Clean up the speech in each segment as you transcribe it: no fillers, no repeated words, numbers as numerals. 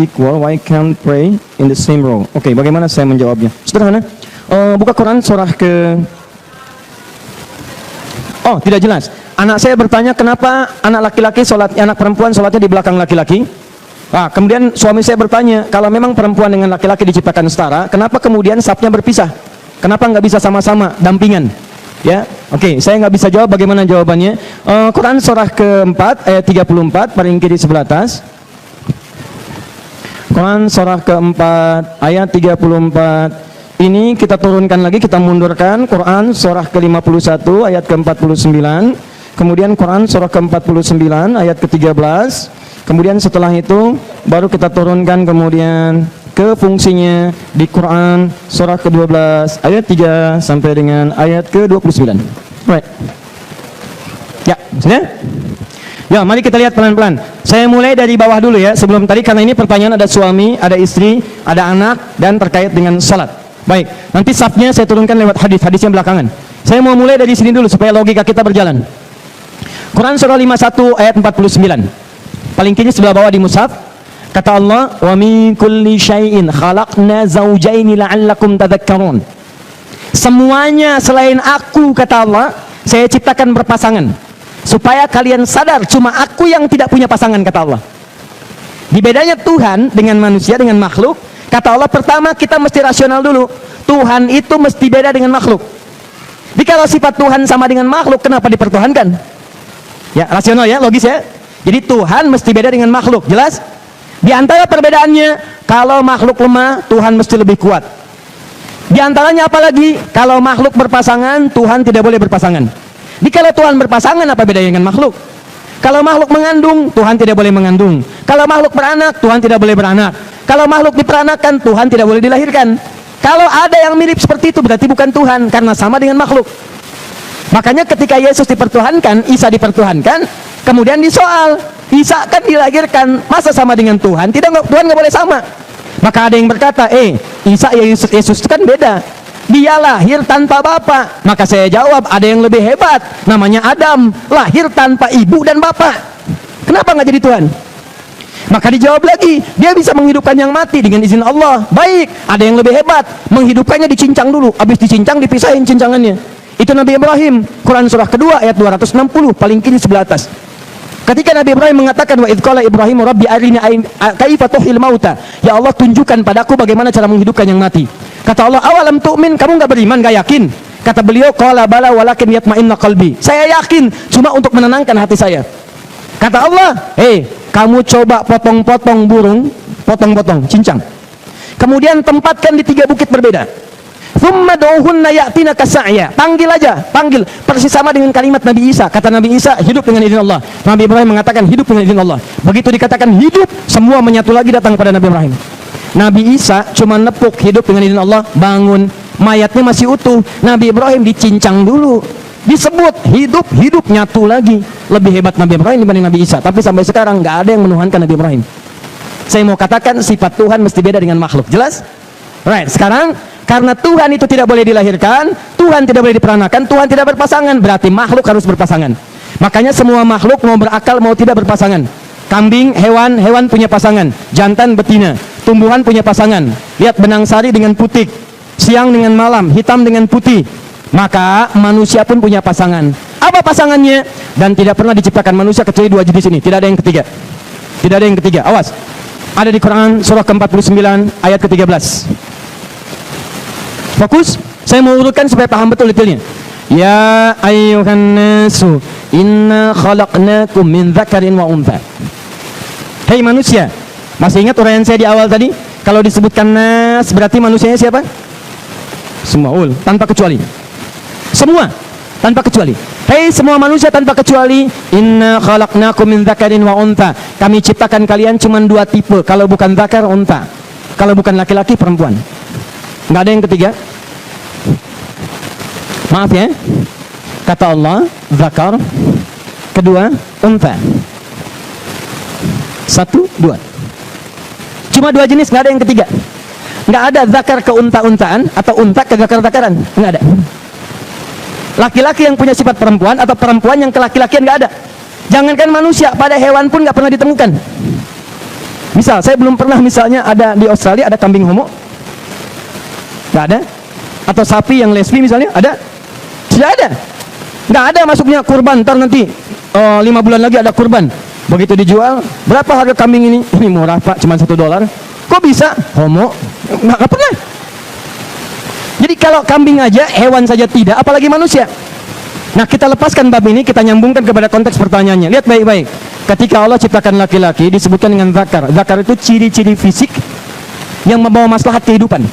equal, why can't pray in the same row? Oke, bagaimana saya menjawabnya? Sederhana. Buka Quran surah ke... Oh, tidak jelas. Anak saya bertanya kenapa anak laki-laki sholat, anak perempuan sholatnya di belakang laki-laki. Kemudian suami saya bertanya, kalau memang perempuan dengan laki-laki diciptakan setara, kenapa kemudian safnya berpisah? Kenapa nggak bisa sama-sama dampingan? Ya, oke, saya nggak bisa jawab bagaimana jawabannya. Quran surah keempat ayat 34 paling kiri sebelah atas. Quran surah keempat ayat 34. Ini kita turunkan lagi, kita mundurkan. Quran surah ke-51 ayat ke-49. Kemudian Quran surah ke-49 ayat ke-13. Kemudian setelah itu baru kita turunkan kemudian ke fungsinya di Quran surah ke-12 ayat 3 sampai dengan ayat ke-29. Right. Ya, maksudnya? Ya, mari kita lihat pelan-pelan. Saya mulai dari bawah dulu ya, sebelum tadi, karena ini pertanyaan ada suami, ada istri, ada anak, dan terkait dengan salat. Baik, nanti safnya saya turunkan lewat hadis-hadisnya belakangan. Saya mau mulai dari sini dulu supaya logika kita berjalan. Quran surah 51 ayat 49. Paling kiri sebelah bawah di mushaf. Kata Allah, "Wa min kulli syai'in khalaqna zawjaini la'allakum tadhakkarun." Semuanya selain aku, kata Allah, saya ciptakan berpasangan supaya kalian sadar cuma aku yang tidak punya pasangan, kata Allah. Di bedanya Tuhan dengan manusia, dengan makhluk, kata Allah, pertama kita mesti rasional dulu. Tuhan itu mesti beda dengan makhluk. Jadi kalau sifat Tuhan sama dengan makhluk, kenapa dipertuhankan? Ya, rasional ya, logis ya. Jadi Tuhan mesti beda dengan makhluk, jelas? Di antara perbedaannya, kalau makhluk lemah, Tuhan mesti lebih kuat. Di antaranya apalagi, kalau makhluk berpasangan, Tuhan tidak boleh berpasangan. Jadi kalau Tuhan berpasangan, apa bedanya dengan makhluk? Kalau makhluk mengandung, Tuhan tidak boleh mengandung. Kalau makhluk beranak, Tuhan tidak boleh beranak. Kalau makhluk diperanakan, Tuhan tidak boleh dilahirkan. Kalau ada yang mirip seperti itu, berarti bukan Tuhan, karena sama dengan makhluk. Makanya ketika Yesus dipertuhankan, Isa dipertuhankan, kemudian disoal, Isa kan dilahirkan, masa sama dengan Tuhan? Tidak, Tuhan nggak boleh sama. Maka ada yang berkata, Isa ya Yesus itu kan beda. Dia lahir tanpa bapak. Maka saya jawab, ada yang lebih hebat, namanya Adam, lahir tanpa ibu dan bapak. Kenapa nggak jadi Tuhan? Maka dijawab lagi, dia bisa menghidupkan yang mati dengan izin Allah. Baik, ada yang lebih hebat, menghidupkannya dicincang dulu, habis dicincang dipisahin cincangannya. Itu Nabi Ibrahim, Quran surah kedua ayat 260, paling kiri sebelah atas. Ketika Nabi Ibrahim mengatakan, wa idh qala Ibrahim rabbi arini kaifa tuhil mauta, ya Allah tunjukkan padaku bagaimana cara menghidupkan yang mati. Kata Allah, awalam tu'min, kamu nggak beriman, nggak yakin? Kata beliau, qala bala walakin yatma'inna qalbi, saya yakin cuma untuk menenangkan hati saya. Kata Allah, kamu coba potong-potong burung, potong-potong, cincang, kemudian tempatkan di 3 bukit berbeda. Thumma du'uhunna ya'tina kasa'ya, panggil aja, panggil, persis sama dengan kalimat Nabi Isa. Kata Nabi Isa, hidup dengan izin Allah. Nabi Ibrahim mengatakan hidup dengan izin Allah. Begitu dikatakan hidup, semua menyatu lagi datang pada Nabi Ibrahim. Nabi Isa cuma nepuk hidup dengan izin Allah, bangun, mayatnya masih utuh. Nabi Ibrahim dicincang dulu, disebut hidup nyatu lagi. Lebih hebat Nabi Ibrahim dibanding Nabi Isa. Tapi sampai sekarang nggak ada yang menuhankan Nabi Ibrahim. Saya mau katakan sifat Tuhan mesti beda dengan makhluk, jelas? Right, sekarang karena Tuhan itu tidak boleh dilahirkan, Tuhan tidak boleh diperanakan, Tuhan tidak berpasangan, berarti makhluk harus berpasangan. Makanya semua makhluk mau berakal mau tidak berpasangan. Kambing, hewan punya pasangan, jantan betina. Tumbuhan punya pasangan. Lihat benang sari dengan putik, siang dengan malam, hitam dengan putih. Maka manusia pun punya pasangan. Apa pasangannya? Dan tidak pernah diciptakan manusia kecuali 2 jenis ini. Tidak ada yang ketiga. Tidak ada yang ketiga. Awas. Ada di Quran surah ke-49 ayat ke-13. Fokus. Saya mau urutkan supaya paham betul detailnya. Ya ayyuhan nasu inna khalaqnakum min dzakarin wa untha. Hei manusia, masih ingat uraian saya di awal tadi? Kalau disebutkan nas berarti manusianya siapa? Semua, tanpa kecuali. Semua, tanpa kecuali. Hei semua manusia tanpa kecuali, inna khalaqnakum min dzakarin wa untha. Kami ciptakan kalian cuma 2 tipe, kalau bukan dzakar untha. Kalau bukan laki-laki perempuan. Enggak ada yang ketiga. Maaf ya. Kata Allah, dzakar, kedua untha. 1, 2. Cuma 2 jenis, nggak ada yang ketiga. Nggak ada zakar ke unta-untaan atau unta ke zakar-zakaran, nggak ada. Laki-laki yang punya sifat perempuan atau perempuan yang ke laki-lakian, nggak ada. Jangankan manusia, pada hewan pun nggak pernah ditemukan. Misal, saya belum pernah misalnya ada di Australia ada kambing homo. Nggak ada. Atau sapi yang lesbi misalnya, ada? Tidak ada. Nggak ada masuknya kurban, ntar nanti 5 bulan lagi ada kurban. Begitu dijual, berapa harga kambing ini? Ini murah Pak, cuma $1. Kok bisa? Homo? Nggak pernah. Jadi kalau kambing aja, hewan saja tidak, apalagi manusia. Nah, kita lepaskan bab ini, kita nyambungkan kepada konteks pertanyaannya. Lihat baik-baik. Ketika Allah ciptakan laki-laki, disebutkan dengan zakar. Zakar itu ciri-ciri fisik yang membawa maslahat kehidupan.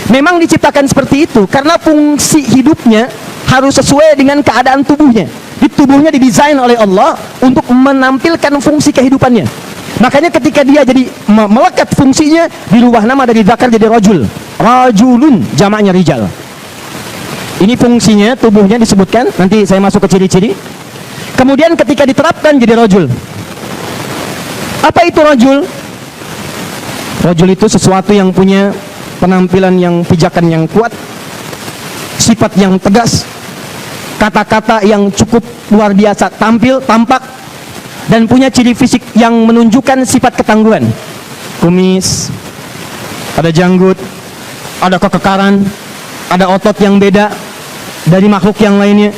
Memang diciptakan seperti itu karena fungsi hidupnya harus sesuai dengan keadaan tubuhnya. Di tubuhnya didesain oleh Allah untuk menampilkan fungsi kehidupannya. Makanya ketika dia jadi melekat fungsinya, dirubah nama dari zakar jadi rajul. Rajulun, jamaknya rijal. Ini fungsinya, tubuhnya disebutkan, nanti saya masuk ke ciri-ciri. Kemudian ketika diterapkan jadi rajul. Apa itu rajul? Rajul itu sesuatu yang punya penampilan yang pijakan yang kuat, sifat yang tegas, kata-kata yang cukup luar biasa tampil, tampak, dan punya ciri fisik yang menunjukkan sifat ketangguhan. Kumis, ada janggut, ada kekekaran, ada otot yang beda dari makhluk yang lainnya.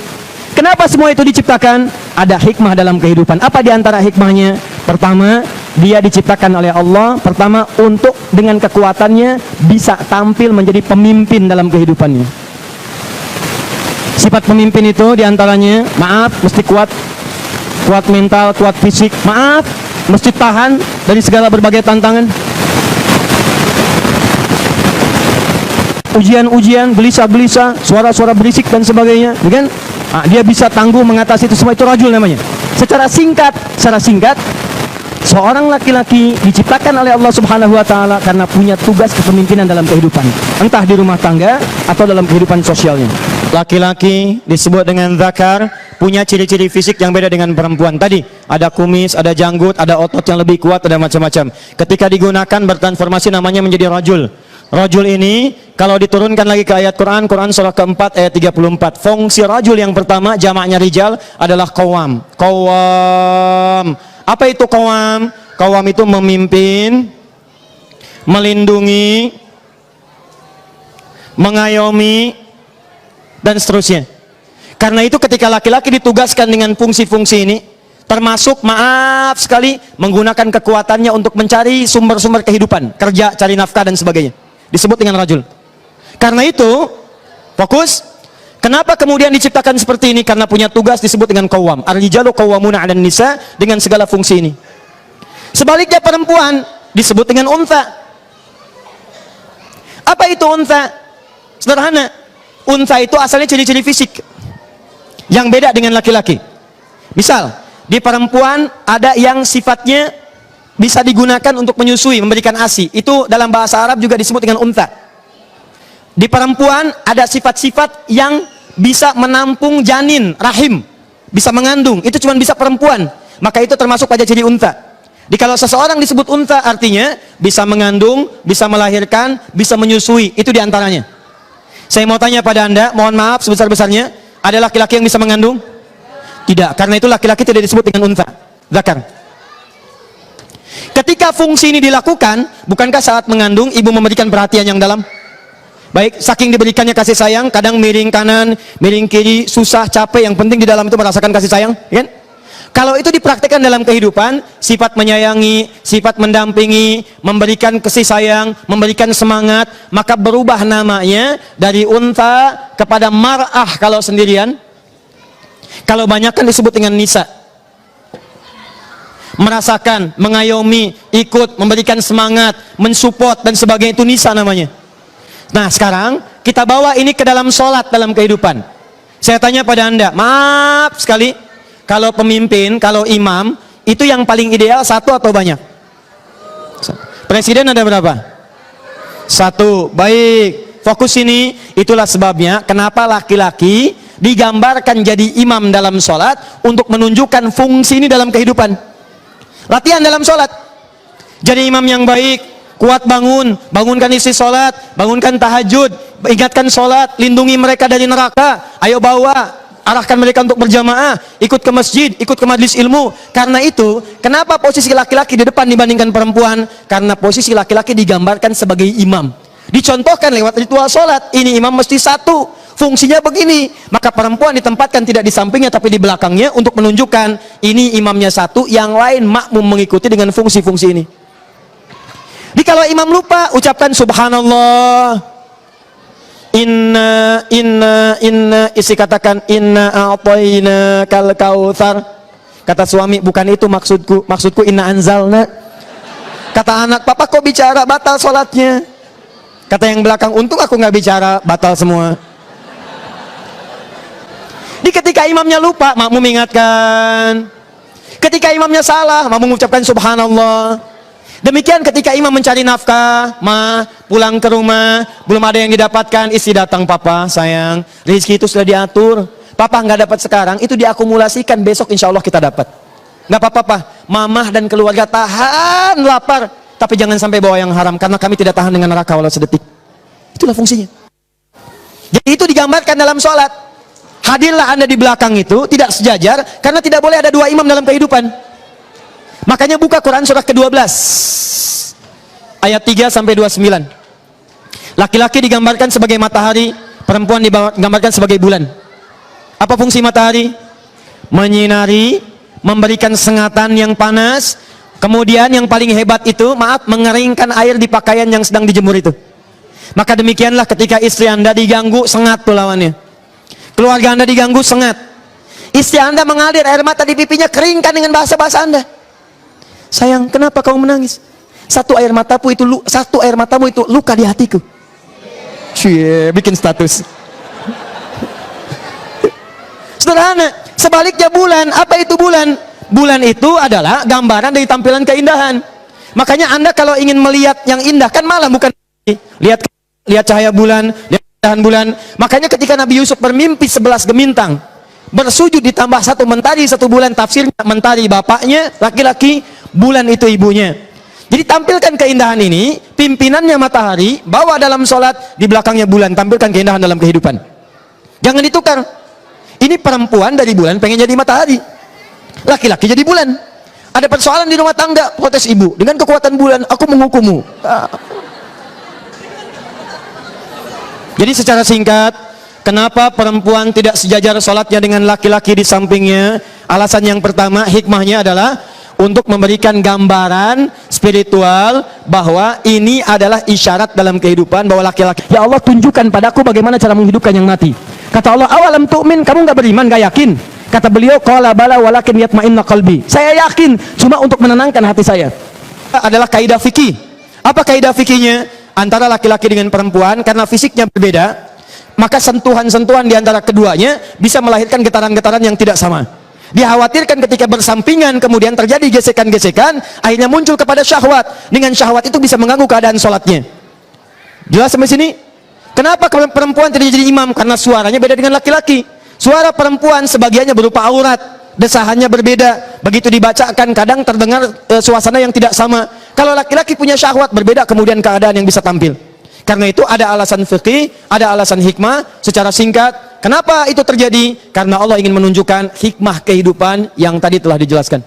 Kenapa semua itu diciptakan? Ada hikmah dalam kehidupan. Apa diantara hikmahnya? Pertama, dia diciptakan oleh Allah. Pertama, untuk dengan kekuatannya bisa tampil menjadi pemimpin dalam kehidupannya. Sifat pemimpin itu diantaranya, maaf, mesti kuat. Kuat mental, kuat fisik. Maaf, mesti tahan dari segala berbagai tantangan. Ujian-ujian, gelisah-gelisah, suara-suara berisik dan sebagainya, kan? Nah, dia bisa tangguh mengatasi itu semua, itu rajul namanya. Secara singkat, seorang laki-laki diciptakan oleh Allah Subhanahu wa taala karena punya tugas kepemimpinan dalam kehidupan, entah di rumah tangga atau dalam kehidupan sosialnya. Laki-laki disebut dengan zakar, punya ciri-ciri fisik yang beda dengan perempuan. Tadi ada kumis, ada janggut, ada otot yang lebih kuat, ada macam-macam. Ketika digunakan bertransformasi namanya menjadi rajul. Rajul ini kalau diturunkan lagi ke ayat Quran surah keempat ayat 34. Fungsi rajul yang pertama, jamaknya rijal, adalah qawam. Qawam. Apa itu qawam? Qawam itu memimpin, melindungi, mengayomi, dan seterusnya. Karena itu ketika laki-laki ditugaskan dengan fungsi-fungsi ini, termasuk maaf sekali menggunakan kekuatannya untuk mencari sumber-sumber kehidupan, kerja, cari nafkah dan sebagainya, disebut dengan rajul. Karena itu fokus. Kenapa kemudian diciptakan seperti ini? Karena punya tugas disebut dengan qawwam. Ar-rijalu qawwamuna 'alan nisa, dengan segala fungsi ini. Sebaliknya perempuan disebut dengan untha. Apa itu untha? Sederhana. Untha itu asalnya ciri-ciri fisik yang beda dengan laki-laki. Misal, di perempuan ada yang sifatnya bisa digunakan untuk menyusui, memberikan ASI. Itu dalam bahasa Arab juga disebut dengan untha. Di perempuan ada sifat-sifat yang bisa menampung janin, rahim, bisa mengandung. Itu cuma bisa perempuan. Maka itu termasuk pada ciri untha. Jadi kalau seseorang disebut untha artinya bisa mengandung, bisa melahirkan, bisa menyusui. Itu diantaranya. Saya mau tanya pada Anda, mohon maaf sebesar-besarnya, ada laki-laki yang bisa mengandung? Tidak, karena itu laki-laki tidak disebut dengan untha, zakar. Ketika fungsi ini dilakukan, bukankah saat mengandung ibu memberikan perhatian yang dalam? Baik, saking diberikannya kasih sayang, kadang miring kanan, miring kiri, susah, capek, yang penting di dalam itu merasakan kasih sayang, kan? Kalau itu dipraktikkan dalam kehidupan, sifat menyayangi, sifat mendampingi, memberikan kasih sayang, memberikan semangat, maka berubah namanya dari unta kepada mar'ah kalau sendirian. Kalau banyak kan disebut dengan nisa. Merasakan, mengayomi, ikut, memberikan semangat, mensupport dan sebagainya, itu nisa namanya. Nah sekarang kita bawa ini ke dalam sholat, dalam kehidupan. Saya tanya pada Anda, maaf sekali, kalau pemimpin, kalau imam, itu yang paling ideal satu atau banyak? Presiden ada berapa? Satu. Baik, fokus ini. Itulah sebabnya kenapa laki-laki digambarkan jadi imam dalam sholat, untuk menunjukkan fungsi ini dalam kehidupan. Latihan dalam sholat. Jadi imam yang baik, kuat bangun, bangunkan istri sholat, bangunkan tahajud, ingatkan sholat, lindungi mereka dari neraka, ayo bawa arahkan mereka untuk berjamaah, ikut ke masjid, ikut ke majelis ilmu. Karena itu, kenapa posisi laki-laki di depan dibandingkan perempuan? Karena posisi laki-laki digambarkan sebagai imam. Dicontohkan lewat ritual sholat, ini imam mesti satu, fungsinya begini. Maka perempuan ditempatkan tidak di sampingnya tapi di belakangnya untuk menunjukkan ini imamnya satu, yang lain makmum mengikuti dengan fungsi-fungsi ini. Jadi kalau imam lupa, ucapkan subhanallah. Inna isi katakan inna a'tayna kal kautsar. Kata suami, bukan itu maksudku inna anzalna. Kata anak, papa kok bicara batal sholatnya? Kata yang belakang, untung aku nggak bicara, batal semua. Di ketika imamnya lupa, makmum mengingatkan. Ketika imamnya salah, makmum mengucapkan subhanallah. Demikian ketika imam mencari nafkah, pulang ke rumah, belum ada yang didapatkan, istri datang, papa sayang, rezeki itu sudah diatur, papa nggak dapat sekarang, itu diakumulasikan, besok insya Allah kita dapat. Nggak apa-apa, mamah dan keluarga tahan lapar, tapi jangan sampai bawa yang haram, karena kami tidak tahan dengan neraka walau sedetik. Itulah fungsinya. Jadi itu digambarkan dalam sholat. Hadirlah anda di belakang itu, tidak sejajar, karena tidak boleh ada dua imam dalam kehidupan. Makanya buka Quran surah ke-12 ayat 3 sampai 29. Laki-laki digambarkan sebagai matahari, perempuan digambarkan sebagai bulan. Apa fungsi matahari? Menyinari, memberikan sengatan yang panas. Kemudian yang paling hebat itu, mengeringkan air di pakaian yang sedang dijemur itu. Maka demikianlah ketika istri anda diganggu, sengat tuh lawannya. Keluarga anda diganggu, sengat. Istri anda mengalir air mata di pipinya, keringkan dengan bahasa-bahasa anda. Sayang, kenapa kamu menangis? Satu air matamu itu luka di hatiku. Cie, bikin status. Sederhana. Sebaliknya bulan, apa itu bulan? Bulan itu adalah gambaran dari tampilan keindahan. Makanya anda kalau ingin melihat yang indah, kan malam bukan lihat cahaya bulan, lihat keindahan bulan. Makanya ketika Nabi Yusuf bermimpi 11 gemintang, bersujud ditambah satu mentari, satu bulan, tafsirnya mentari bapaknya laki-laki, bulan itu ibunya. Jadi tampilkan keindahan ini, pimpinannya matahari, bawa dalam sholat, di belakangnya bulan, tampilkan keindahan dalam kehidupan. Jangan ditukar. Ini perempuan dari bulan pengen jadi matahari, laki-laki jadi bulan. Ada persoalan di rumah tangga, protes ibu, dengan kekuatan bulan aku menghukummu. Jadi secara singkat, kenapa perempuan tidak sejajar sholatnya dengan laki-laki di sampingnya? Alasan yang pertama, hikmahnya adalah untuk memberikan gambaran spiritual bahwa ini adalah isyarat dalam kehidupan bahwa laki-laki, ya Allah tunjukkan padaku bagaimana cara menghidupkan yang mati. Kata Allah, awalam tu'min, kamu nggak beriman, nggak yakin? Kata beliau, qala bala walakin yatma'inna qalbi. Saya yakin, cuma untuk menenangkan hati saya. Adalah kaidah fikih. Apa kaidah fikihnya? Antara laki-laki dengan perempuan, karena fisiknya berbeda, maka sentuhan-sentuhan di antara keduanya bisa melahirkan getaran-getaran yang tidak sama. Dikhawatirkan ketika bersampingan kemudian terjadi gesekan-gesekan, akhirnya muncul kepada syahwat. Dengan syahwat itu bisa mengganggu keadaan sholatnya. Jelas sampai sini? Kenapa perempuan tidak jadi imam? Karena suaranya beda dengan laki-laki. Suara perempuan sebagiannya berupa aurat, desahannya berbeda. Begitu dibacakan kadang terdengar suasana yang tidak sama. Kalau laki-laki punya syahwat, berbeda kemudian keadaan yang bisa tampil. Karena itu ada alasan fikih, ada alasan hikmah. Secara singkat, kenapa itu terjadi? Karena Allah ingin menunjukkan hikmah kehidupan yang tadi telah dijelaskan.